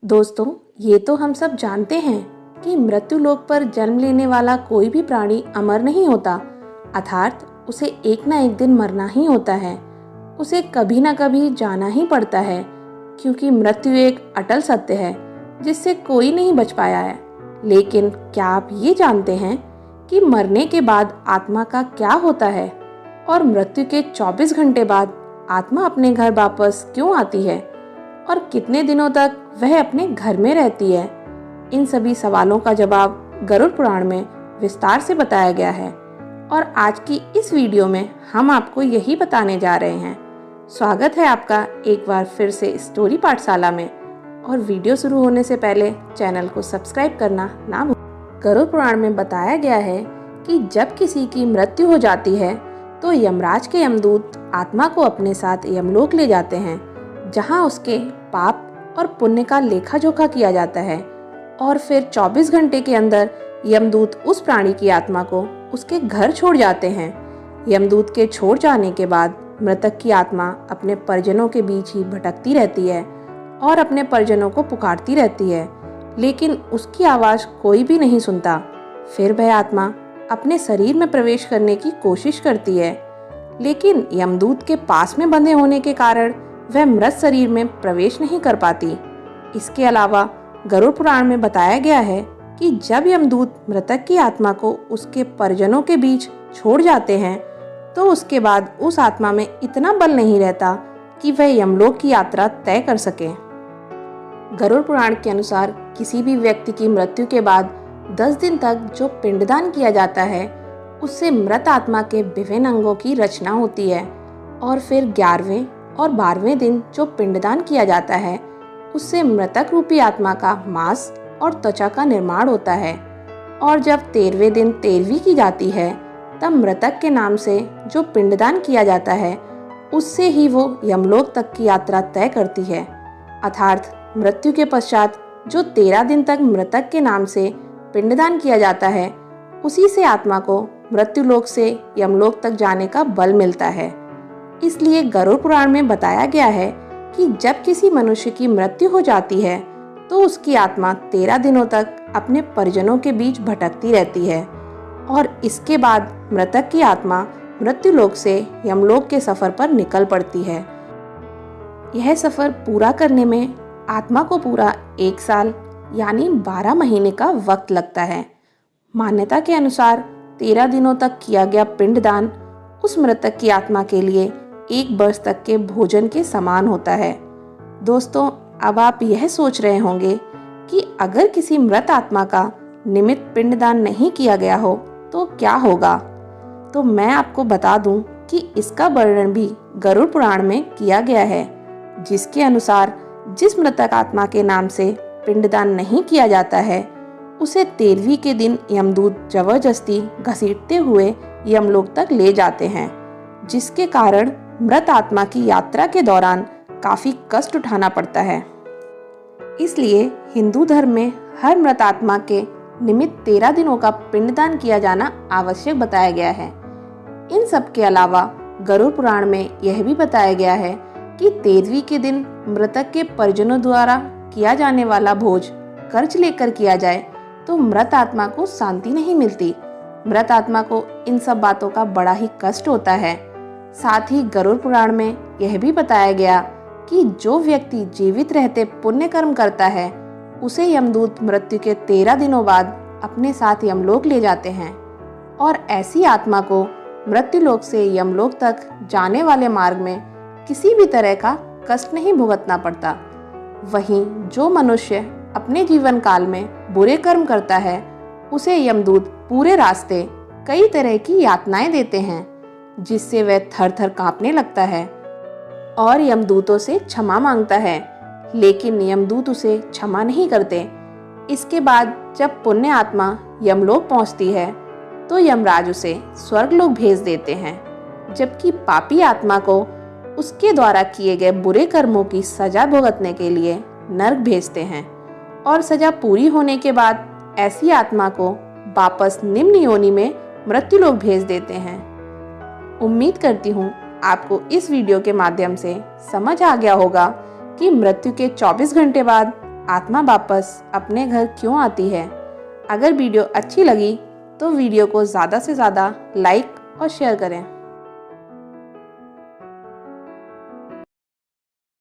दोस्तों, ये तो हम सब जानते हैं कि मृत्यु लोक पर जन्म लेने वाला कोई भी प्राणी अमर नहीं होता, अर्थात उसे एक ना एक दिन मरना ही होता है। उसे कभी ना कभी जाना ही पड़ता है, क्योंकि मृत्यु एक अटल सत्य है जिससे कोई नहीं बच पाया है। लेकिन क्या आप ये जानते हैं कि मरने के बाद आत्मा का क्या होता है और मृत्यु के 24 घंटे बाद आत्मा अपने घर वापस क्यों आती है और कितने दिनों तक वह अपने घर में रहती है? इन सभी सवालों का जवाब गरुड़ पुराण में विस्तार से बताया गया है और आज की इस वीडियो में हम आपको यही बताने जा रहे हैं। स्वागत है आपका एक बार फिर से स्टोरी पाठशाला में। और वीडियो शुरू होने से पहले चैनल को सब्सक्राइब करना ना भूलें। गरुड़ पुराण में बताया गया है कि जब किसी की मृत्यु हो जाती है तो यमराज के यमदूत आत्मा को अपने साथ यमलोक ले जाते हैं, जहां उसके पाप और पुण्य का लेखा जोखा किया जाता है और फिर 24 घंटे के अंदर यमदूत उस प्राणी की आत्मा को उसके घर छोड़ जाते हैं। यमदूत के छोड़ जाने के बाद मृतक की आत्मा अपने परिजनों के बीच ही भटकती रहती है और अपने परिजनों को पुकारती रहती है, लेकिन उसकी आवाज़ कोई भी नहीं सुनता। फिर वह आत्मा अपने शरीर में प्रवेश करने की कोशिश करती है, लेकिन यमदूत के पास में बंधे होने के कारण वह मृत शरीर में प्रवेश नहीं कर पाती। इसके अलावा गरुड़ पुराण में बताया गया है कि जब यमदूत मृतक की आत्मा को उसके परिजनों के बीच छोड़ जाते हैं तो उसके बाद उस आत्मा में इतना बल नहीं रहता कि वह यमलोक की यात्रा तय कर सके। गरुड़ पुराण के अनुसार किसी भी व्यक्ति की मृत्यु के बाद 10 दिन तक जो पिंडदान किया जाता है उससे मृत आत्मा के विभिन्न अंगों की रचना होती है और फिर 11वें और 12वें दिन जो पिंडदान किया जाता है उससे मृतक रूपी आत्मा का मांस और त्वचा का निर्माण होता है। और जब 13वें दिन 13वीं की जाती है तब मृतक के नाम से जो पिंडदान किया जाता है उससे ही वो यमलोक तक की यात्रा तय करती है। अर्थात मृत्यु के पश्चात जो 13 दिन तक मृतक के नाम से पिंडदान किया जाता है उसी से आत्मा को मृत्युलोक से यमलोक तक जाने का बल मिलता है। इसलिए गरुड़ पुराण में बताया गया है कि जब किसी मनुष्य की मृत्यु हो जाती है तो उसकी आत्मा 13 दिनों तक अपने परिजनों के बीच भटकती रहती है और इसके बाद मृतक की आत्मा मृत्युलोक से यमलोक के सफर पर निकल पड़ती है। यह सफर पूरा करने में आत्मा को पूरा 1 साल यानी 12 महीने का वक्त लगता है। मान्यता के अनुसार 13 दिनों तक किया गया पिंडदान उस मृतक की आत्मा के लिए 1 वर्ष तक के भोजन के समान होता है। दोस्तों, अब आप यह सोच रहे होंगे कि अगर किसी मृत आत्मा का नियमित पिंडदान नहीं किया गया हो तो क्या होगा? तो मैं आपको बता दूं कि इसका वर्णन भी गरुड़ पुराण में किया गया है, जिसके अनुसार जिस मृतक आत्मा के नाम से पिंडदान नहीं किया जाता है उसे 13वीं के दिन यमदूत जबरदस्ती घसीटते हुए यमलोक तक ले जाते हैं, जिसके कारण मृत आत्मा की यात्रा के दौरान काफी कष्ट उठाना पड़ता है। इसलिए हिंदू धर्म में हर मृत आत्मा के निमित्त 13 दिनों का पिंडदान किया जाना आवश्यक बताया गया है। इन सब के अलावा गरुड़ पुराण में यह भी बताया गया है कि 13वीं के दिन मृतक के परिजनों द्वारा किया जाने वाला भोज कर्ज लेकर किया जाए तो मृत आत्मा को शांति नहीं मिलती। मृत आत्मा को इन सब बातों का बड़ा ही कष्ट होता है। साथ ही गरुड़ पुराण में यह भी बताया गया कि जो व्यक्ति जीवित रहते पुण्य कर्म करता है उसे यमदूत मृत्यु के 13 दिनों बाद अपने साथ यमलोक ले जाते हैं और ऐसी आत्मा को मृत्युलोक से यमलोक तक जाने वाले मार्ग में किसी भी तरह का कष्ट नहीं भुगतना पड़ता। वहीं जो मनुष्य अपने जीवन काल में बुरे कर्म करता है उसे यमदूत पूरे रास्ते कई तरह की यातनाएं देते हैं, जिससे वह थर थर कांपने लगता है और यमदूतों से क्षमा मांगता है, लेकिन यमदूत उसे क्षमा नहीं करते। इसके बाद जब पुण्य आत्मा यमलोक पहुंचती है तो यमराज उसे स्वर्गलोक भेज देते हैं, जबकि पापी आत्मा को उसके द्वारा किए गए बुरे कर्मों की सजा भुगतने के लिए नरक भेजते हैं और सजा पूरी होने के बाद ऐसी आत्मा को वापस निम्न योनि में मृत्युलोक भेज देते हैं। उम्मीद करती हूँ आपको इस वीडियो के माध्यम से समझ आ गया होगा कि मृत्यु के 24 घंटे बाद आत्मा वापस अपने घर क्यों आती है। अगर वीडियो अच्छी लगी तो वीडियो को ज़्यादा से ज़्यादा लाइक और शेयर करें।